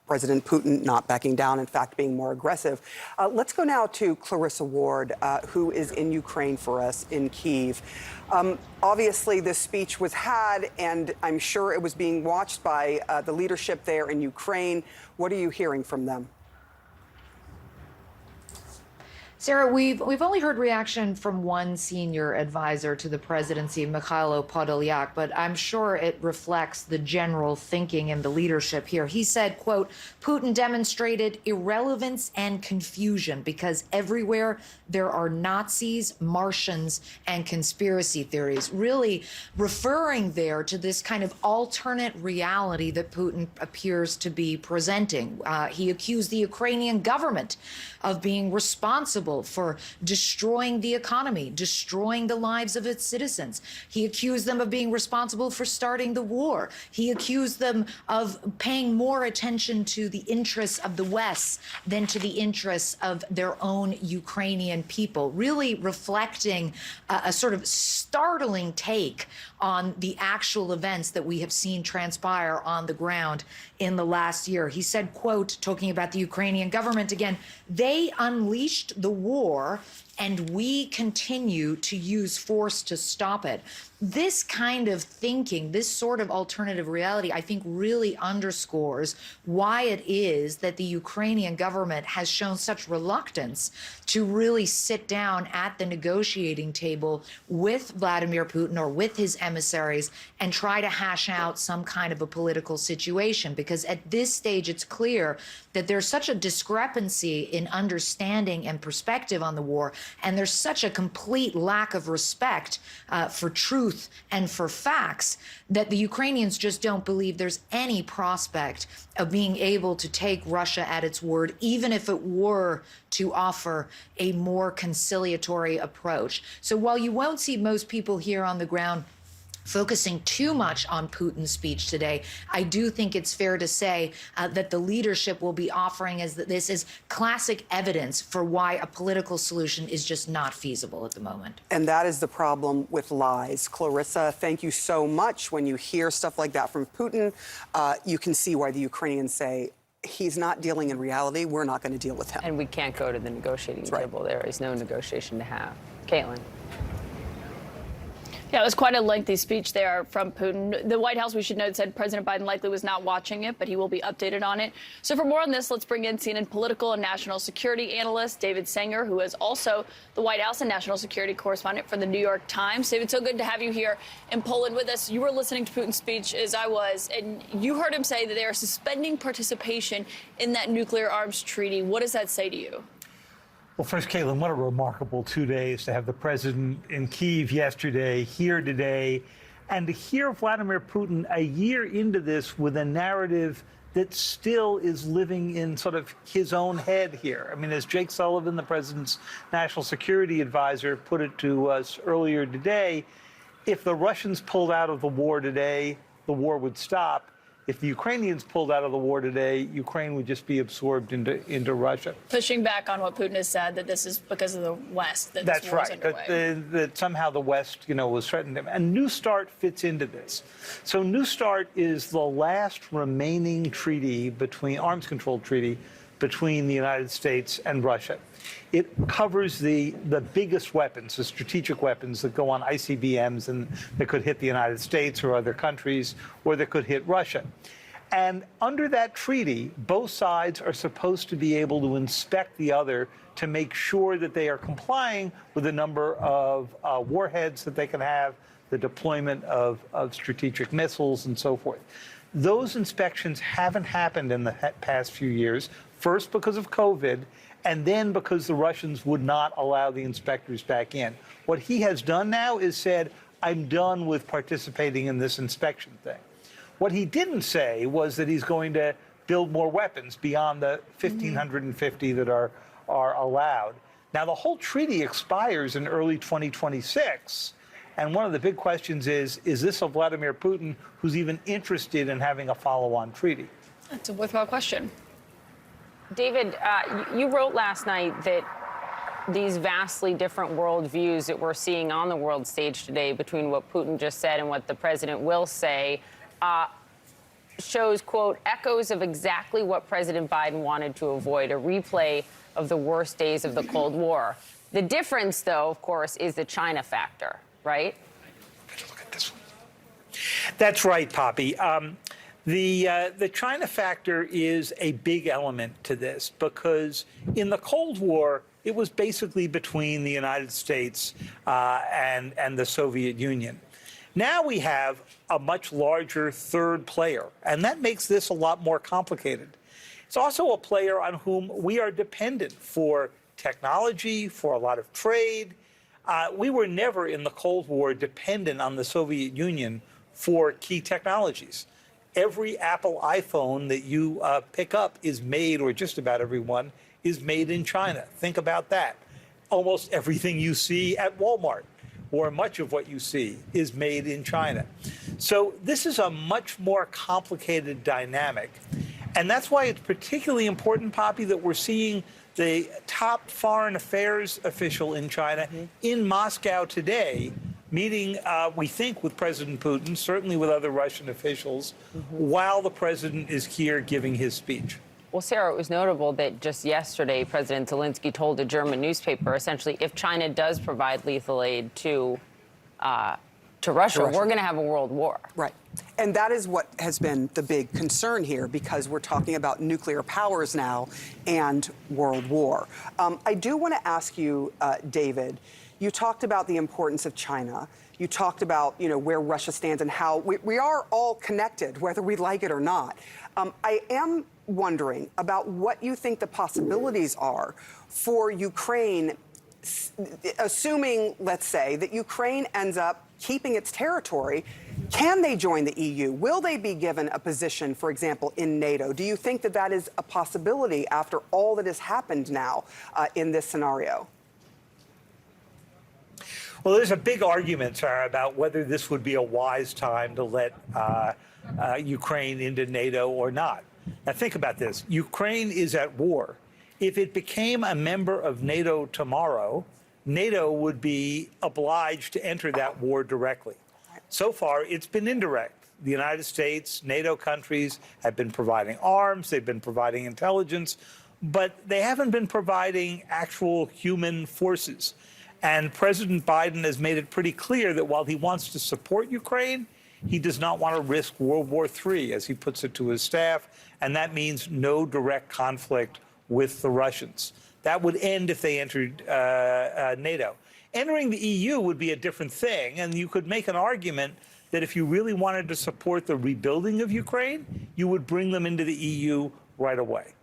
President Putin not backing down, in fact, being more aggressive. Let's go now to Clarissa Ward, who is in Ukraine for us in Kyiv. Obviously, this speech was had, and I'm sure it was being watched by the leadership there in Ukraine. What are you hearing from them? Sarah, we've only heard reaction from one senior advisor to the presidency, Mikhailo Podolyak, but I'm sure it reflects the general thinking in the leadership here. He said, quote, Putin demonstrated irrelevance and confusion because everywhere there are Nazis, Martians, and conspiracy theories, really referring there to this kind of alternate reality that Putin appears to be presenting. He accused the Ukrainian government of being responsible for destroying the economy, destroying the lives of its citizens. He accused them of being responsible for starting the war. He accused them of paying more attention to the interests of the West than to the interests of their own Ukrainian people, really reflecting a sort of startling take on the actual events that we have seen transpire on the ground in the last year. He said, quote, talking about the Ukrainian government again, they unleashed the war and we continue to use force to stop it. This kind of thinking, this sort of alternative reality, I think really underscores why it is that the Ukrainian government has shown such reluctance to really sit down at the negotiating table with Vladimir Putin or with his emissaries and try to hash out some kind of a political situation. Because at this stage, it's clear that there's such a discrepancy in understanding and perspective on the war, and there's such a complete lack of respect for truth and for facts that the Ukrainians just don't believe there's any prospect of being able to take Russia at its word, even if it were to offer a more conciliatory approach. So while you won't see most people here on the ground focusing too much on Putin's speech today, I do think it's fair to say that the leadership will be offering as that this is classic evidence for why a political solution is just not feasible at the moment. And that is the problem with lies. Clarissa, thank you so much. When you hear stuff like that from Putin, you can see why the Ukrainians say, he's not dealing in reality. We're not going to deal with him. And we can't go to the negotiating table. There is no negotiation to have. Caitlin. Yeah, it was quite a lengthy speech there from Putin. The White House, we should note, said President Biden likely was not watching it, but he will be updated on it. So for more on this, let's bring in CNN political and national security analyst David Sanger, who is also the White House and national security correspondent for the New York Times. David, so good to have you here in Poland with us. You were listening to Putin's speech, as I was, and you heard him say that they are suspending participation in that nuclear arms treaty. What does that say to you? Well, first, Caitlin, what a remarkable 2 days to have the president in Kyiv yesterday, here today, and to hear Vladimir Putin a year into this with a narrative that still is living in sort of his own head here. I mean, as Jake Sullivan, the president's national security advisor, put it to us earlier today, if the Russians pulled out of the war today, the war would stop. If the Ukrainians pulled out of the war today, Ukraine would just be absorbed into Russia. Pushing back on what Putin has said, that this is because of the West, that That's this war is right, underway. that somehow the West, was threatening them. And New START fits into this. So New START is the last remaining treaty arms control treaty between the United States and Russia. It covers the biggest weapons, the strategic weapons that go on ICBMs and that could hit the United States or other countries, or that could hit Russia. And under that treaty, both sides are supposed to be able to inspect the other to make sure that they are complying with the number of warheads that they can have, the deployment of strategic missiles, and so forth. Those inspections haven't happened in the past few years, first because of COVID, and then because the Russians would not allow the inspectors back in. What he has done now is said, I'm done with participating in this inspection thing. What he didn't say was that he's going to build more weapons beyond the 1,550 that are allowed. Now, the whole treaty expires in early 2026. And one of the big questions is this a Vladimir Putin who's even interested in having a follow-on treaty? That's a worthwhile question. David, you wrote last night that these vastly different worldviews that we're seeing on the world stage today between what Putin just said and what the president will say shows, quote, echoes of exactly what President Biden wanted to avoid, a replay of the worst days of the Cold War. The difference, though, of course, is the China factor, right? Look at this one. That's right, Poppy. The China factor is a big element to this because in the Cold War, it was basically between the United States and the Soviet Union. Now we have a much larger third player, and that makes this a lot more complicated. It's also a player on whom we are dependent for technology, for a lot of trade. We were never in the Cold War dependent on the Soviet Union for key technologies. Every Apple iPhone that you pick up is made, or just about every one, is made in China. Think about that. Almost everything you see at Walmart, or much of what you see, is made in China. So this is a much more complicated dynamic. And that's why it's particularly important, Poppy, that we're seeing the top foreign affairs official in China in Moscow today, meeting, we think, with President Putin, certainly with other Russian officials, while the president is here giving his speech. Well, Sarah, it was notable that just yesterday, President Zelensky told a German newspaper, essentially, if China does provide lethal aid to Russia, we're going to have a world war. Right. And that is what has been the big concern here, because we're talking about nuclear powers now and world war. I do want to ask you, David, you talked about the importance of China. You talked about, where Russia stands and how we are all connected, whether we like it or not. I am wondering about what you think the possibilities are for Ukraine, assuming, let's say, that Ukraine ends up keeping its territory. Can they join the EU? Will they be given a position, for example, in NATO? Do you think that that is a possibility after all that has happened now in this scenario? Well, there's a big argument, Sarah, about whether this would be a wise time to let Ukraine into NATO or not. Now, think about this. Ukraine is at war. If it became a member of NATO tomorrow, NATO would be obliged to enter that war directly. So far, it's been indirect. The United States, NATO countries have been providing arms, they've been providing intelligence, but they haven't been providing actual human forces. And President Biden has made it pretty clear that while he wants to support Ukraine, he does not want to risk World War III, as he puts it to his staff, and that means no direct conflict with the Russians. That would end if they entered NATO. Entering the EU would be a different thing, and you could make an argument that if you really wanted to support the rebuilding of Ukraine, you would bring them into the EU right away.